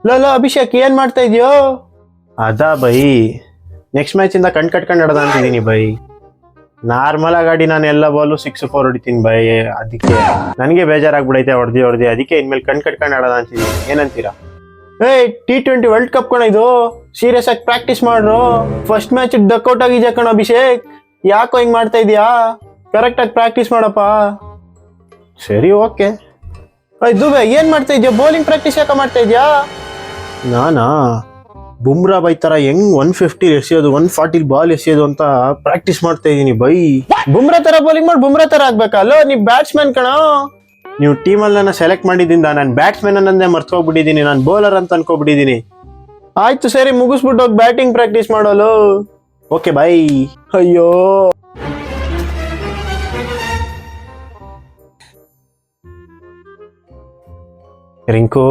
Low Abhishek ಏನ್ ಮಾಡ್ತಾ ಇದೀಯೋ? ಅದಾ ಬೈ, ನೆಕ್ಸ್ಟ್ ಮ್ಯಾಚ್ ಇಂದ ಕಟ್ಕೊಂಡು ಆಡೋದ ಅಂತಿದ್ದೀನಿ ಬೈ. ನಾರ್ಮಲ್ ಆಗಿ ನಾನು ಎಲ್ಲ ಬಾಲು 6-4 ಹೊಡಿತೀನಿ ಬೈ. ಅದಕ್ಕೆ ನನಗೆ ಬೇಜಾರಾಗ್ಬಿಡೈತೆ ಹೊಡೆದಿ ಅದಕ್ಕೆ ಇನ್ಮೇಲೆ ಕಟ್ಕೊಂಡು ಆಡೋದ ಅಂತಿದ್ದೀನಿ. ಏನಂತೀರಾ? T20 ವರ್ಲ್ಡ್ ಕಪ್ ಕಣ ಇದು, ಸೀರಿಯಸ್ ಆಗಿ ಪ್ರಾಕ್ಟೀಸ್ ಮಾಡ್ರು. ಫಸ್ಟ್ ಮ್ಯಾಚ್ ಡಕ್ಔಟ್ ಆಗಿದ್ಯಾ ಕಣ ಅಭಿಷೇಕ್, ಯಾಕೋ ಹಿಂಗ್ ಮಾಡ್ತಾ ಇದೀಯಾ? ಕರೆಕ್ಟ್ ಆಗಿ ಪ್ರಾಕ್ಟೀಸ್ ಮಾಡಪ್ಪ. ಸರಿ ಓಕೆ. ದುಬೆ ಏನ್ ಮಾಡ್ತಾ ಇದ್ಯಾ? ಬೌಲಿಂಗ್ ಪ್ರಾಕ್ಟೀಸ್ ಯಾಕೆ ಮಾಡ್ತಾ ಇದ್ಯಾ? ನಾನಾ ಬುಮ್ರಾ ಬೈ ತರ ಹೆಂಗ್ 150 ಎಸೆಯೋದು 140 ಬಾಲ್ ಎಸೆಯೋದು ಅಂತ ಪ್ರಾಕ್ಟೀಸ್ ಮಾಡ್ತಾ ಇದೀನಿ ಬೈ. ಬುಮ್ರಾ ತರ ಬೌಲಿಂಗ್ ಮಾಡಿ ಬುಮ್ರಾ ತರ ಆಗ್ಬೇಕಲ್ಲ, ನೀವ್ ಬ್ಯಾಟ್ಸ್ಮನ್ ಕಣ. ನೀವು ಟೀಮಲ್ಲಿ ನನ್ನ ಸೆಲೆಕ್ಟ್ ಮಾಡಿದಿಂದ ನಾನು ಬ್ಯಾಟ್ಸ್ಮನ್ ಅನ್ನೋದೇ ಮರ್ತ್ಕೋಗ್ಬಿಟ್ಟಿದೀನಿ, ನಾನು ಬೌಲರ್ ಅಂತ ಅನ್ಕೋಬಿಟ್ಟಿದೀನಿ. ಆಯ್ತು ಸರಿ, ಮುಗಿಸ್ಬಿಟ್ಟು ಹೋಗಿ ಬ್ಯಾಟಿಂಗ್ ಪ್ರಾಕ್ಟೀಸ್ ಮಾಡೋಲು. Okay bye. ಅಯ್ಯೋ ರಿಂಕು,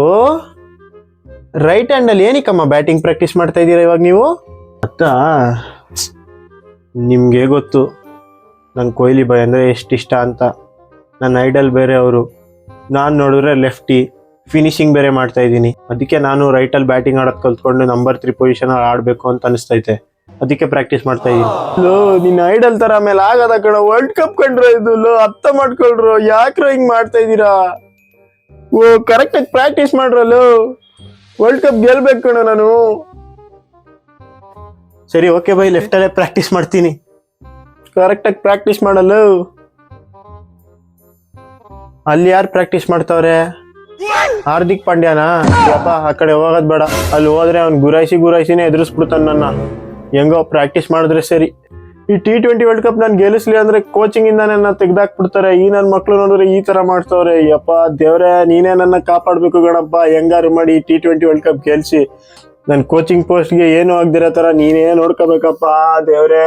ರೈಟ್ ಹ್ಯಾಂಡ್ ಅಲ್ಲಿ ಏನಕ್ಕಮ್ಮ ಬ್ಯಾಟಿಂಗ್ ಪ್ರಾಕ್ಟೀಸ್ ಮಾಡ್ತಾ ಇದ್ದೀರಾ ಇವಾಗ ನೀವು? ಅತ್ತ ನಿಮ್ಗೆ ಗೊತ್ತು ನಂಗೆ ಕೊಹ್ಲಿ ಬಾಯ್ ಅಂದ್ರೆ ಎಷ್ಟು ಇಷ್ಟ ಅಂತ. ನನ್ನ ಐಡಲ್ ಬೇರೆ ಅವರು. ನಾನು ನೋಡಿದ್ರೆ ಲೆಫ್ಟಿ, ಫಿನಿಶಿಂಗ್ ಬೇರೆ ಮಾಡ್ತಾ ಇದ್ದೀನಿ. ಅದಕ್ಕೆ ನಾನು ರೈಟಲ್ಲಿ ಬ್ಯಾಟಿಂಗ್ ಆಡೋದು ಕಲ್ತ್ಕೊಂಡು ನಂಬರ್ 3 ಪೊಸಿಷನ್ ಆಡಬೇಕು ಅಂತ ಅನಿಸ್ತೈತೆ. ಅದಕ್ಕೆ ಪ್ರಾಕ್ಟೀಸ್ ಮಾಡ್ತಾ ಇದ್ದೀನಿ. ಲೋ ನಿನ್ನ ಐಡಲ್ ತರ ಆಮೇಲೆ ಆಗದ ಕಣ, ವರ್ಲ್ಡ್ ಕಪ್ ಕಂಡ್ರೆ ಇದು. ಲೋ ಅರ್ಥ ಮಾಡ್ಕೊಳ್ರು, ಯಾಕ್ರೋ ಹಿಂಗ್ ಮಾಡ್ತಾ ಇದ್ದೀರಾ? ಓ ಕರೆಕ್ಟ್ ಆಗಿ ಪ್ರಾಕ್ಟೀಸ್ ಮಾಡ್ರಲ್ಲೋ, ವರ್ಲ್ಡ್ ಕಪ್ ಗೆಲ್ಬೇಕು ಕಣ ನಾನು. ಸರಿ ಓಕೆ ಬೈ, ಲೆಫ್ಟ್ ಅಲ್ಲೇ ಪ್ರಾಕ್ಟೀಸ್ ಮಾಡ್ತೀನಿ. ಕರೆಕ್ಟ್ ಆಗಿ ಪ್ರಾಕ್ಟೀಸ್ ಮಾಡಲ್ಲ. ಅಲ್ಲಿ ಯಾರು ಪ್ರಾಕ್ಟೀಸ್ ಮಾಡ್ತಾವ್ರೆ? ಹಾರ್ದಿಕ್ ಪಾಂಡ್ಯನಾ? ಯಪ್ಪ ಆ ಕಡೆ ಹೋಗೋದ್ ಬೇಡ, ಅಲ್ಲಿ ಹೋದ್ರೆ ಅವ್ನು ಗುರಾಯಿಸಿನೇ ಎದುರಿಸ್ಬಿಡ್ತಾನ ನನ್ನ. ಹೆಂಗೋ ಪ್ರಾಕ್ಟೀಸ್ ಮಾಡಿದ್ರೆ ಸರಿ. ಈ T20 ವರ್ಲ್ಡ್ ಕಪ್ ನಾನು ಗೆಲ್ಲಿಸ್ಲಿ ಅಂದ್ರೆ ಕೋಚಿಂಗ್ ಇಂದ ನನ್ನ ತೆಗ್ದಾಕ್ಬಿಡ್ತಾರೆ. ಈ ನನ್ನ ಮಕ್ಳು ನೋಡಿದ್ರೆ ಈ ತರ ಮಾಡ್ತಾವ್ರೆ. ಯಪ್ಪ ದೇವ್ರೆ, ನೀನೇ ನನ್ನ ಕಾಪಾಡ್ಬೇಕು ಗಣಪ್ಪ. ಹೆಂಗಾರು ಮಾಡಿ T20 ವರ್ಲ್ಡ್ ಕಪ್ ಗೆಲ್ಸಿ ನನ್ನ ಕೋಚಿಂಗ್ ಪೋಸ್ಟ್ಗೆ ಏನು ಆಗ್ದಿರೋ ತರ ನೀನೇ ನೋಡ್ಕೋಬೇಕಪ್ಪ ದೇವ್ರೆ.